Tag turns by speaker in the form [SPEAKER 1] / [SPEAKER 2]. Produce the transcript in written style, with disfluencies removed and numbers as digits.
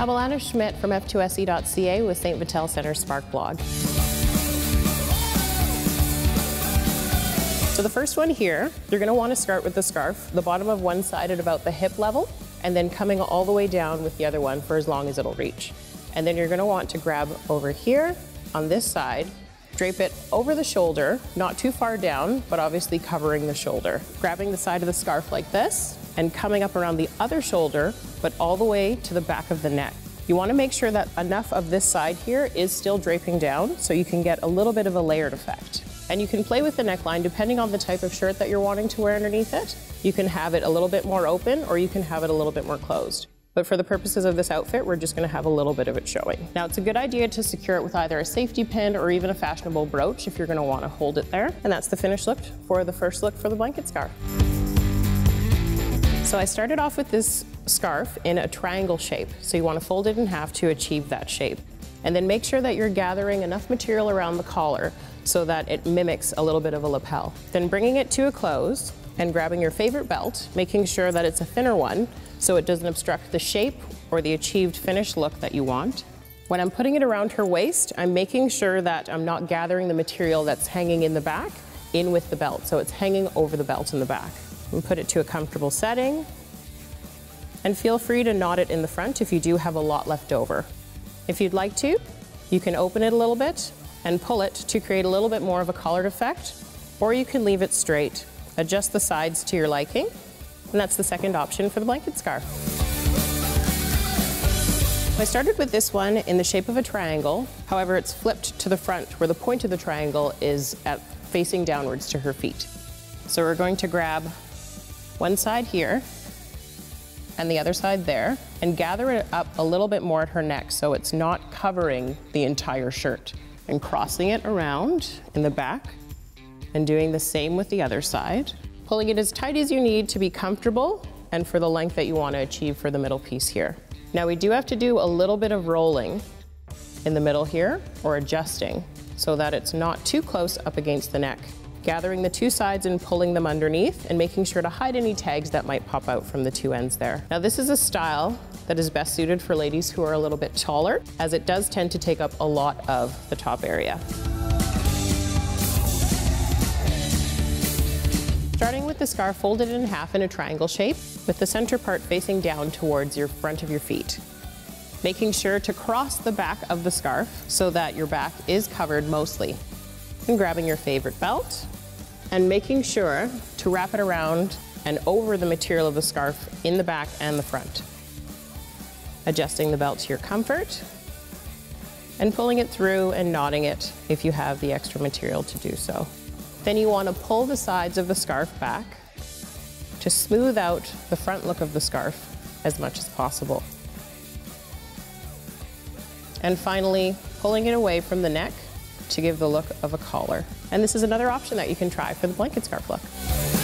[SPEAKER 1] I'm Alana Schmidt from f2se.ca with St. Vital Centre Spark blog. So the first one here, you're going to want to start with the scarf, the bottom of one side at about the hip level, and then coming all the way down with the other one for as long as it'll reach. And then you're going to want to grab over here on this side, drape it over the shoulder, not too far down, but obviously covering the shoulder. Grabbing the side of the scarf like this and coming up around the other shoulder, but all the way to the back of the neck. You want to make sure that enough of this side here is still draping down so you can get a little bit of a layered effect. And you can play with the neckline depending on the type of shirt that you're wanting to wear underneath it. You can have it a little bit more open or you can have it a little bit more closed. But for the purposes of this outfit, we're just going to have a little bit of it showing. Now, it's a good idea to secure it with either a safety pin or even a fashionable brooch if you're going to want to hold it there. And that's the finished look for the first look for the blanket scarf. So I started off with this scarf in a triangle shape. So you want to fold it in half to achieve that shape. And then make sure that you're gathering enough material around the collar so that it mimics a little bit of a lapel. Then bringing it to a close and grabbing your favorite belt, making sure that it's a thinner one so it doesn't obstruct the shape or the achieved finished look that you want. When I'm putting it around her waist, I'm making sure that I'm not gathering the material that's hanging in the back in with the belt, so it's hanging over the belt in the back. And put it to a comfortable setting, and feel free to knot it in the front if you do have a lot left over. If you'd like to, you can open it a little bit and pull it to create a little bit more of a collared effect, or you can leave it straight. Adjust the sides to your liking, and that's the second option for the blanket scarf. I started with this one in the shape of a triangle, however it's flipped to the front where the point of the triangle is facing downwards to her feet. So we're going to grab one side here and the other side there and gather it up a little bit more at her neck so it's not covering the entire shirt, and crossing it around in the back and doing the same with the other side. Pulling it as tight as you need to be comfortable and for the length that you want to achieve for the middle piece here. Now we do have to do a little bit of rolling in the middle here, or adjusting, so that it's not too close up against the neck. Gathering the two sides and pulling them underneath and making sure to hide any tags that might pop out from the two ends there. Now this is a style that is best suited for ladies who are a little bit taller, as it does tend to take up a lot of the top area. Starting with the scarf folded in half in a triangle shape, with the center part facing down towards your front of your feet. Making sure to cross the back of the scarf so that your back is covered mostly. And grabbing your favorite belt and making sure to wrap it around and over the material of the scarf in the back and the front. Adjusting the belt to your comfort and pulling it through and knotting it if you have the extra material to do so. Then you want to pull the sides of the scarf back to smooth out the front look of the scarf as much as possible. And finally, pulling it away from the neck to give the look of a collar. And this is another option that you can try for the blanket scarf look.